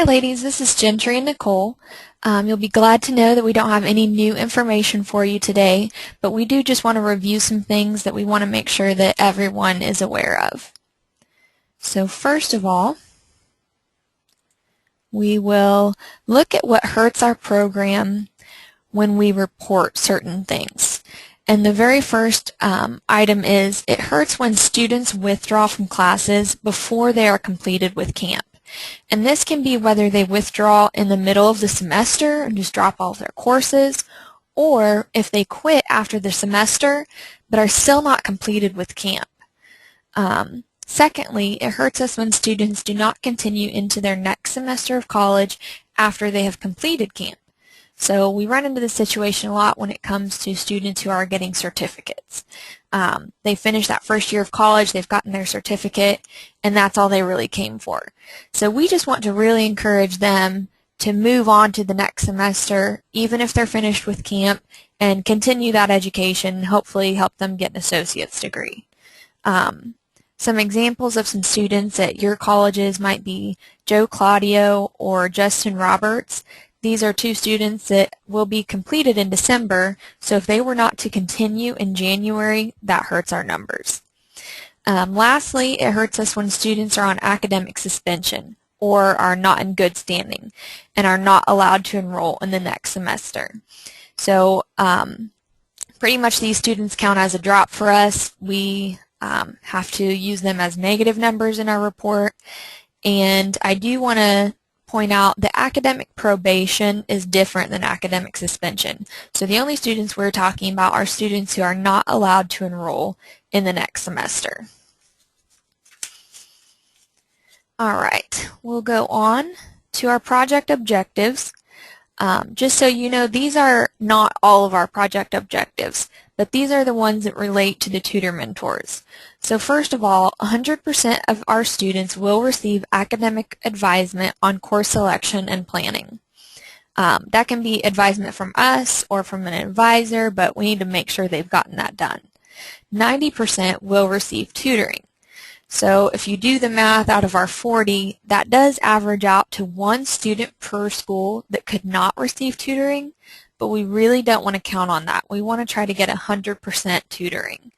Hi ladies, this is Gentry and Nicole. You'll be glad to know that we don't have any new information for you today, but we do just want to review some things that we want to make sure that everyone is aware of. So first of all, we will look at what hurts our program when we report certain things. And the very first item is it hurts when students withdraw from classes before they are completed with camp. And this can be whether they withdraw in the middle of the semester and just drop all of their courses, or if they quit after the semester but are still not completed with camp. Secondly, it hurts us when students do not continue into their next semester of college after they have completed camp. So we run into this situation a lot when it comes to students who are getting certificates. They finish that first year of college, they've gotten their certificate, and that's all they really came for. So we just want to really encourage them to move on to the next semester, even if they're finished with camp, and continue that education and hopefully help them get an associate's degree. Some examples of some students at your colleges might be Joe Claudio or Justin Roberts. These are two students that will be completed in December, so if they were not to continue in January, that hurts our numbers. Lastly, it hurts us when students are on academic suspension or are not in good standing and are not allowed to enroll in the next semester. So pretty much these students count as a drop for us. We have to use them as negative numbers in our report, and I do want to point out that academic probation is different than academic suspension. So the only students we're talking about are students who are not allowed to enroll in the next semester. Alright, we'll go on to our project objectives. Just so you know, these are not all of our project objectives, but these are the ones that relate to the tutor mentors. So first of all, 100% of our students will receive academic advisement on course selection and planning. That can be advisement from us or from an advisor, but we need to make sure they've gotten that done. 90% will receive tutoring. So if you do the math out of our 40, that does average out to one student per school that could not receive tutoring, but we really don't want to count on that. We want to try to get 100% tutoring.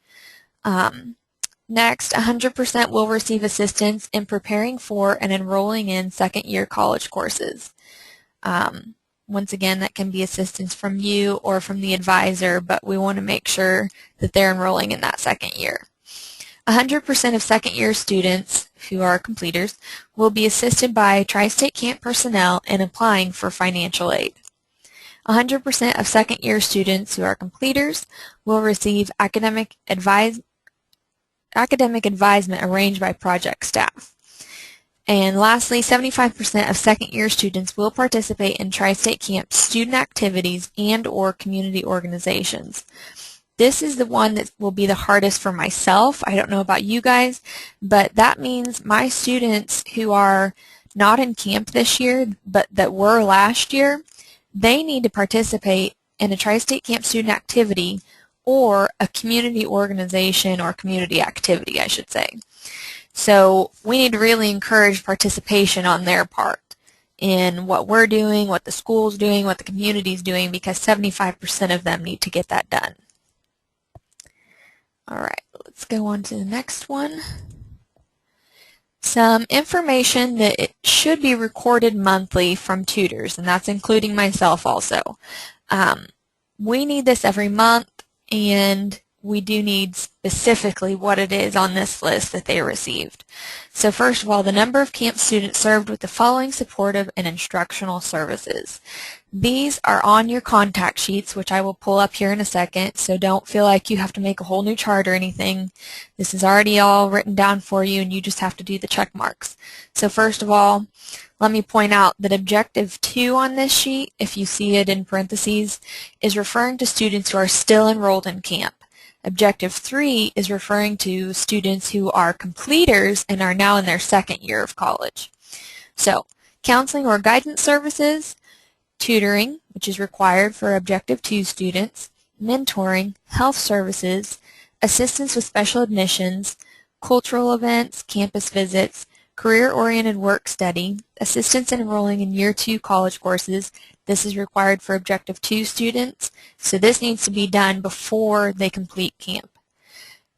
Next, 100% will receive assistance in preparing for and enrolling in second-year college courses. Once again, that can be assistance from you or from the advisor, but we want to make sure that they're enrolling in that second year. 100% of second-year students who are completers will be assisted by Tri-State Camp personnel in applying for financial aid. 100% of second-year students who are completers will receive academic advisement arranged by project staff. And lastly, 75% of second-year students will participate in Tri-State Camp student activities and or community organizations. This is the one that will be the hardest for myself. I don't know about you guys, but that means my students who are not in camp this year, but that were last year, they need to participate in a Tri-State Camp student activity or a community organization or community activity, I should say. So we need to really encourage participation on their part in what we're doing, what the school's doing, what the community's doing, because 75% of them need to get that done. Alright, let's go on to the next one. Some information that it should be recorded monthly from tutors, and that's including myself also. We need this every month, and we do need specifically what it is on this list that they received. So first of all, the number of camp students served with the following supportive and instructional services. These are on your contact sheets, which I will pull up here in a second, so don't feel like you have to make a whole new chart or anything. This is already all written down for you, and you just have to do the check marks. So first of all, let me point out that Objective 2 on this sheet, if you see it in parentheses, is referring to students who are still enrolled in camp. Objective 3 is referring to students who are completers and are now in their second year of college. So, counseling or guidance services, tutoring, which is required for Objective 2 students, mentoring, health services, assistance with special admissions, cultural events, campus visits, Career-oriented work study, assistance in enrolling in Year 2 college courses. This is required for Objective 2 students, so this needs to be done before they complete camp.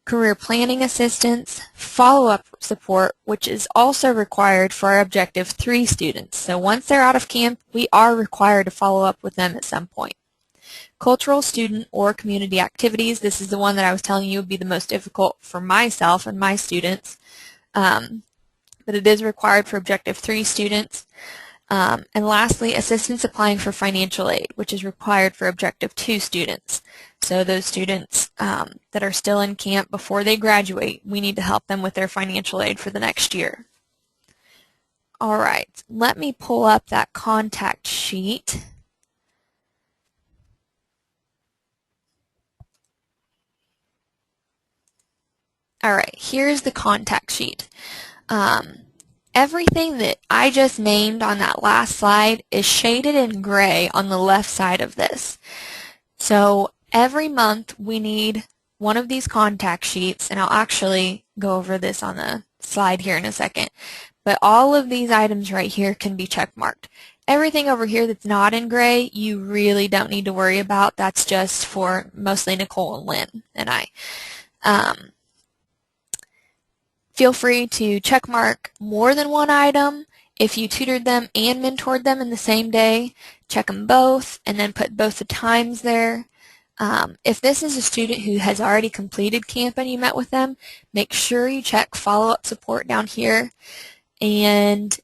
Career planning assistance, follow-up support, which is also required for our Objective 3 students. So once they're out of camp, we are required to follow up with them at some point. Cultural, student, or community activities. This is the one that I was telling you would be the most difficult for myself and my students. But it is required for Objective 3 students. And lastly, assistance applying for financial aid, which is required for Objective 2 students. So those students that are still in camp before they graduate, we need to help them with their financial aid for the next year. All right, let me pull up that contact sheet. All right, here's the contact sheet. Everything that I just named on that last slide is shaded in gray on the left side of this. So every month we need one of these contact sheets, and I'll actually go over this on the slide here in a second. But all of these items right here can be check marked. Everything over here that's not in gray, you really don't need to worry about. That's just for mostly Nicole and Lynn and I. Feel free to check mark more than one item. If you tutored them and mentored them in the same day, check them both and then put both the times there. If this is a student who has already completed camp and you met with them, make sure you check follow-up support down here and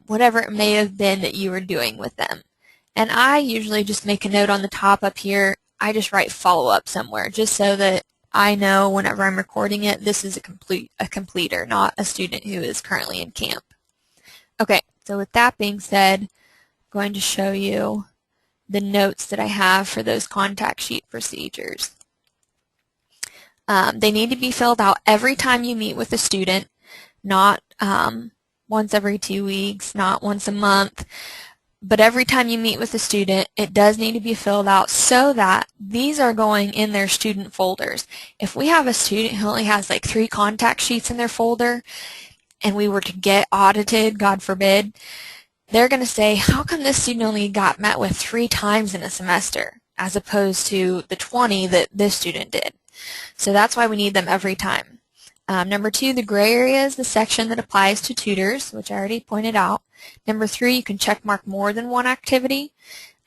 whatever it may have been that you were doing with them. And I usually just make a note on the top up here. I just write follow-up somewhere just so that I know whenever I'm recording it, this is a completer, not a student who is currently in camp. Okay, so with that being said, I'm going to show you the notes that I have for those contact sheet procedures. They need to be filled out every time you meet with a student, not once every 2 weeks, not once a month. But every time you meet with a student, it does need to be filled out so that these are going in their student folders. If we have a student who only has like 3 contact sheets in their folder and we were to get audited, God forbid, they're going to say, how come this student only got met with 3 times in a semester as opposed to the 20 that this student did? So that's why we need them every time. Number 2, the gray area is the section that applies to tutors, which I already pointed out. Number 3, you can check mark more than one activity.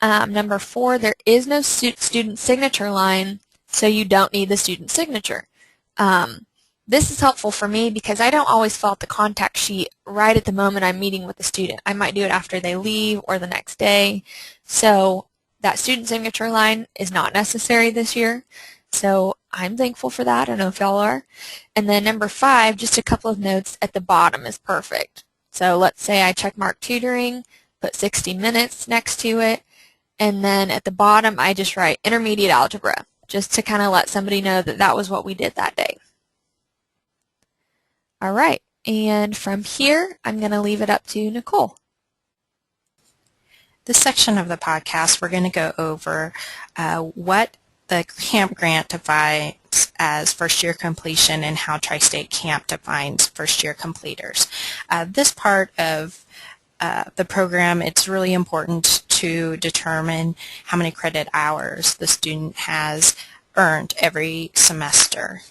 Number 4, there is no student signature line, so you don't need the student signature. This is helpful for me because I don't always fill out the contact sheet right at the moment I'm meeting with the student. I might do it after they leave or the next day. So that student signature line is not necessary this year. So I'm thankful for that. I don't know if y'all are. And then number 5, just a couple of notes at the bottom is perfect. So let's say I check mark tutoring, put 60 minutes next to it, and then at the bottom I just write intermediate algebra, just to kind of let somebody know that that was what we did that day. All right, and from here I'm going to leave it up to Nicole. This section of the podcast, we're going to go over what the camp grant defines as first-year completion and how Tri-State Camp defines first-year completers. This part of the program, it's really important to determine how many credit hours the student has earned every semester.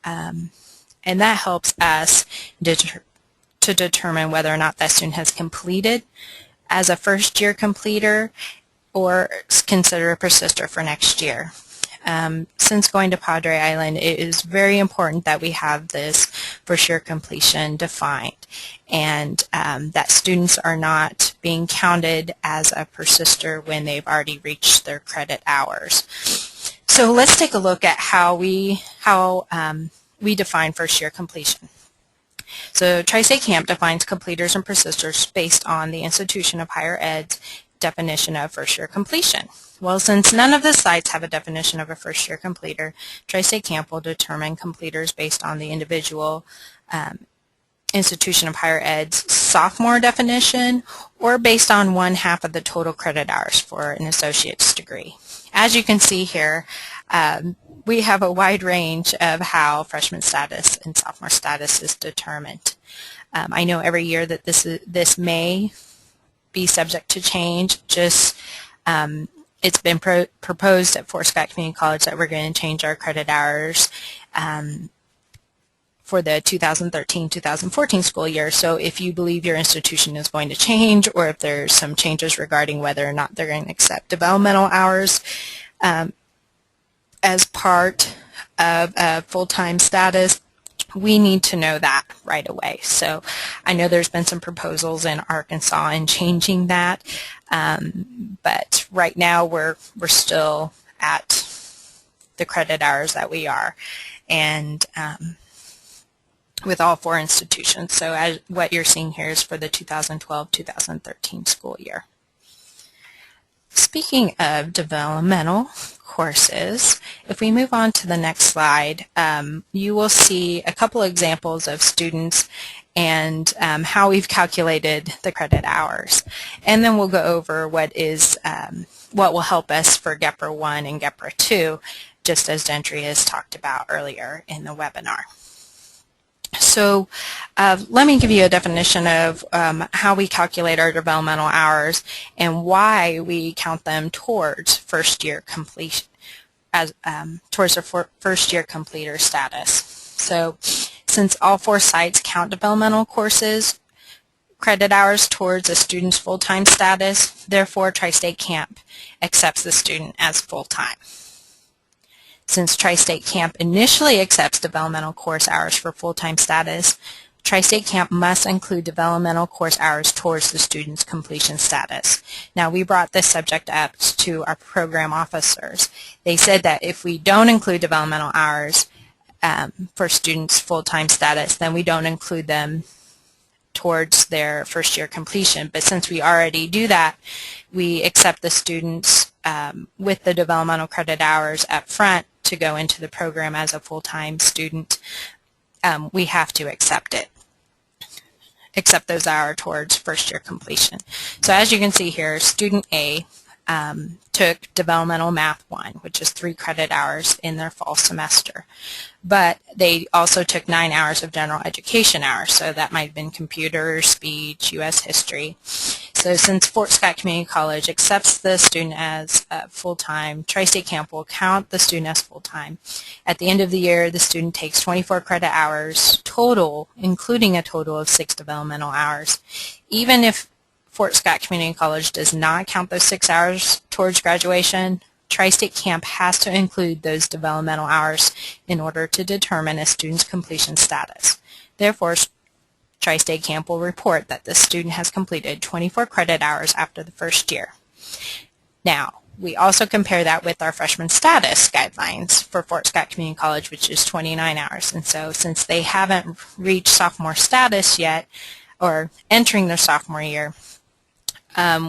And that helps us to determine whether or not that student has completed as a first-year completer or consider a persister for next year. Since going to Padre Island, it is very important that we have this first-year completion defined and that students are not being counted as a persister when they've already reached their credit hours. So let's take a look at how we define first-year completion. So Tri-State Camp defines completers and persisters based on the Institution of Higher Ed's definition of first-year completion. Well, since none of the sites have a definition of a first-year completer, Tri-State Camp will determine completers based on the individual Institution of Higher Ed's sophomore definition or based on 1/2 of the total credit hours for an associate's degree. As you can see here, we have a wide range of how freshman status and sophomore status is determined. I know every year that this may be subject to change. Just it's been proposed at Fort Scott Community College that we're going to change our credit hours for the 2013-2014 school year. So if you believe your institution is going to change, or if there's some changes regarding whether or not they're going to accept developmental hours as part of a full-time status, we need to know that right away. So I know there's been some proposals in Arkansas in changing that, but right now we're still at the credit hours that we are, and with all 4 institutions. So what you're seeing here is for the 2012-2013 school year. Speaking of developmental courses, if we move on to the next slide, you will see a couple examples of students and how we've calculated the credit hours. And then we'll go over what will help us for GEPRA 1 and GEPRA 2, just as Gentry has talked about earlier in the webinar. So let me give you a definition of how we calculate our developmental hours and why we count them towards first year completion, towards a first year completer status. So since all 4 sites count developmental courses, credit hours towards a student's full-time status, therefore Tri-State Camp accepts the student as full-time. Since Tri-State Camp initially accepts developmental course hours for full-time status, Tri-State Camp must include developmental course hours towards the student's completion status. Now, we brought this subject up to our program officers. They said that if we don't include developmental hours for students' full-time status, then we don't include them towards their first year completion. But since we already do that, we accept the students with the developmental credit hours up front to go into the program as a full-time student. We have to accept those hours towards first year completion. So as you can see here, student A took developmental math 1, which is 3 credit hours in their fall semester. But they also took 9 hours of general education hours, so that might have been computer, speech, U.S. history. So since Fort Scott Community College accepts the student as full-time, Tri-State Camp will count the student as full-time. At the end of the year, the student takes 24 credit hours total, including a total of 6 developmental hours. Even if Fort Scott Community College does not count those 6 hours towards graduation, Tri-State Camp has to include those developmental hours in order to determine a student's completion status. Therefore, Tri-State Camp will report that the student has completed 24 credit hours after the first year. Now, we also compare that with our freshman status guidelines for Fort Scott Community College, which is 29 hours. And so since they haven't reached sophomore status yet, or entering their sophomore year,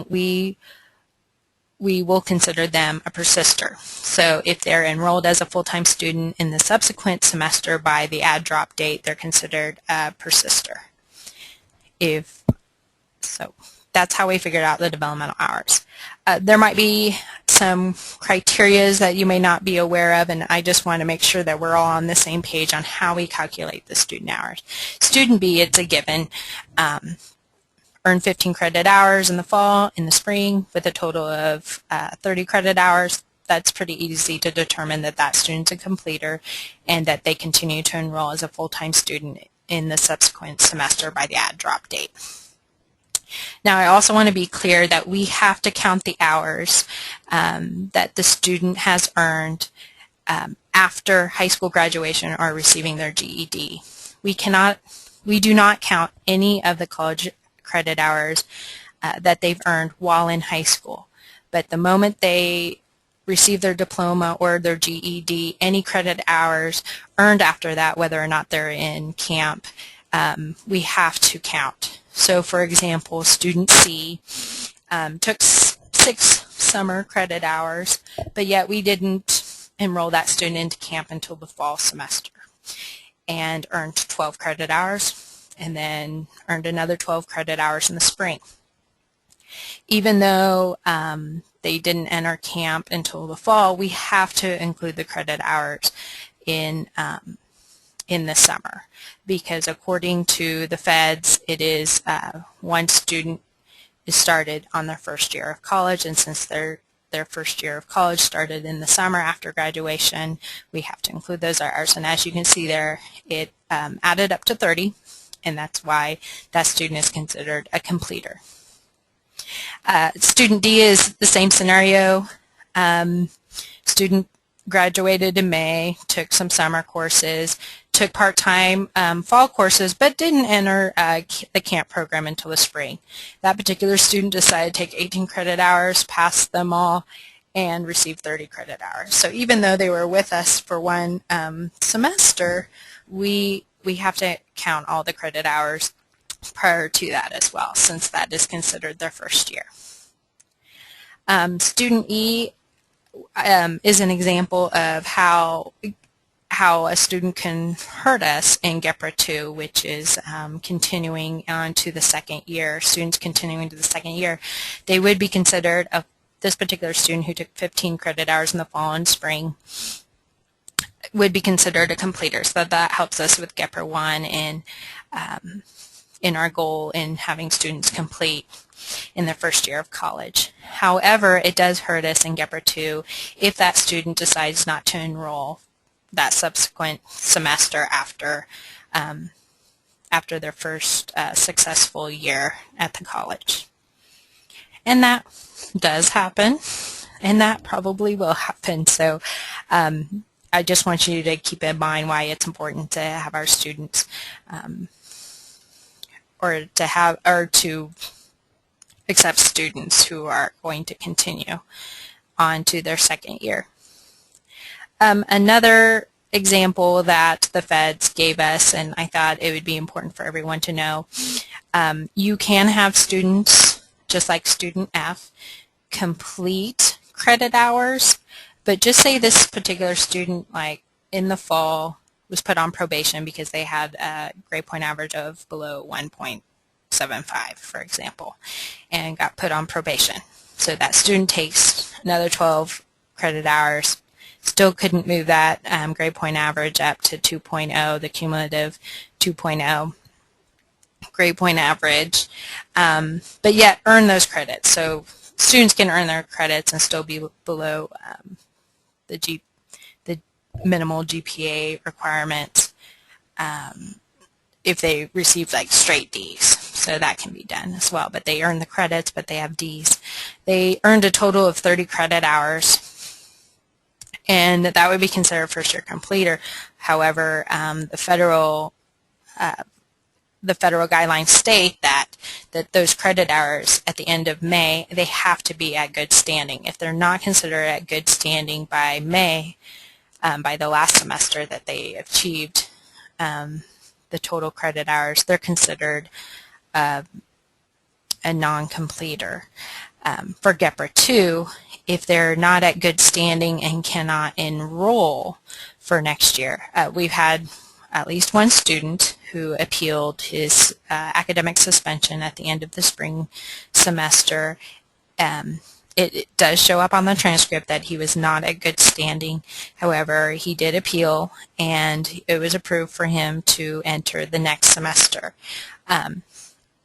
we will consider them a persister. So if they're enrolled as a full-time student in the subsequent semester by the add-drop date, they're considered a persister. So that's how we figured out the developmental hours. There might be some criteria that you may not be aware of, and I just want to make sure that we're all on the same page on how we calculate the student hours. Student B, it's a given. Earn 15 credit hours in the fall, in the spring, with a total of 30 credit hours. That's pretty easy to determine that that student's a completer and that they continue to enroll as a full-time student in the subsequent semester by the add-drop date. Now, I also want to be clear that we have to count the hours that the student has earned after high school graduation or receiving their GED. We do not count any of the college credit hours that they've earned while in high school. But the moment they receive their diploma or their GED, any credit hours earned after that, whether or not they're in camp, we have to count. So for example, student C took 6 summer credit hours, but yet we didn't enroll that student into camp until the fall semester, and earned 12 credit hours, and then earned another 12 credit hours in the spring. Even though they didn't enter camp until the fall, we have to include the credit hours in in the summer, because according to the feds, it is one student is started on their first year of college, and since their first year of college started in the summer after graduation, we have to include those hours. And as you can see there, it added up to 30, and that's why that student is considered a completer. Student D is the same scenario. Student graduated in May, took some summer courses, took part-time fall courses, but didn't enter the camp program until the spring. That particular student decided to take 18 credit hours, passed them all, and received 30 credit hours. So even though they were with us for one semester, we have to count all the credit hours prior to that as well, since that is considered their first year. Student E is an example of how a student can hurt us in GEPRA 2, which is continuing on to the second year. Students continuing to the second year, they would be considered, this particular student who took 15 credit hours in the fall and spring would be considered a completer. So that helps us with GEPRA 1 and in our goal in having students complete in their first year of college. However, it does hurt us in GEPRA 2 if that student decides not to enroll that subsequent semester after their first successful year at the college. And that does happen, and that probably will happen. So I just want you to keep in mind why it's important to have our students or to accept students who are going to continue on to their second year. Another example that the feds gave us, and I thought it would be important for everyone to know, you can have students, just like student F, complete credit hours, but just say this particular student, like in the fall, was put on probation because they had a grade point average of below 1.75, for example, and got put on probation. So that student takes another 12 credit hours, still couldn't move that grade point average up to 2.0, the cumulative 2.0 grade point average, but yet earn those credits. So students can earn their credits and still be below the minimal GPA requirements if they receive like straight D's. So that can be done as well. But they earn the credits, but they have D's. They earned a total of 30 credit hours, and that would be considered first-year completer. However, the federal guidelines state that those credit hours at the end of May, they have to be at good standing. If they're not considered at good standing by May, by the last semester that they achieved the total credit hours, they're considered a non-completer. For GEPRA 2, if they're not at good standing and cannot enroll for next year, we've had at least one student who appealed his academic suspension at the end of the spring semester. It does show up on the transcript that he was not at good standing. However, he did appeal, and it was approved for him to enter the next semester.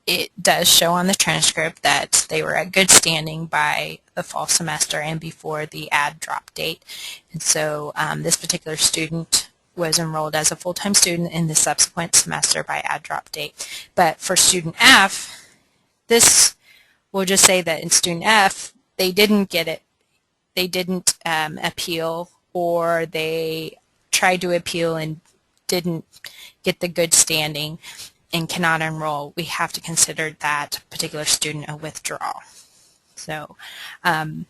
It does show on the transcript that they were at good standing by the fall semester and before the add drop date. And so this particular student was enrolled as a full-time student in the subsequent semester by add drop date. But for student F, this will just say that in student F, they didn't get it. They didn't appeal, or they tried to appeal and didn't get the good standing and cannot enroll. We have to consider that particular student a withdrawal. So we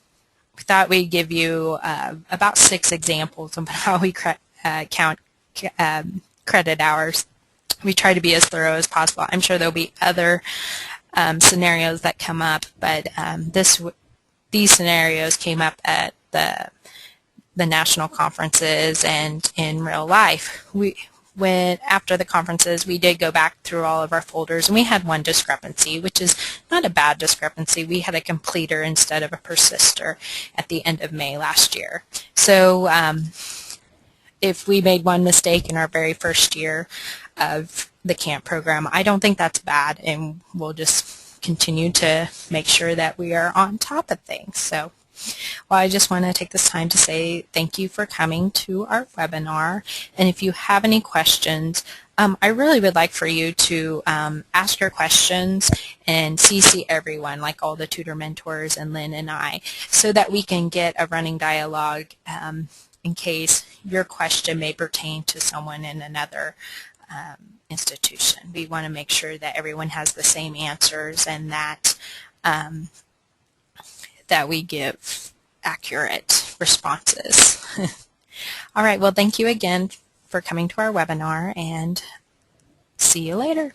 thought we'd give you about 6 examples of how we count credit hours. We try to be as thorough as possible. I'm sure there'll be other scenarios that come up, but these scenarios came up at the national conferences and in real life. After the conferences, we did go back through all of our folders, and we had one discrepancy, which is not a bad discrepancy. We had a completer instead of a persister at the end of May last year. So if we made one mistake in our very first year of the camp program, I don't think that's bad, and we'll just continue to make sure that we are on top of things. So, well, I just want to take this time to say thank you for coming to our webinar, and if you have any questions, I really would like for you to ask your questions and CC everyone, like all the tutor mentors and Lynn and I, so that we can get a running dialogue in case your question may pertain to someone in another institution. We want to make sure that everyone has the same answers and that that we give accurate responses. All right, well, thank you again for coming to our webinar, and see you later.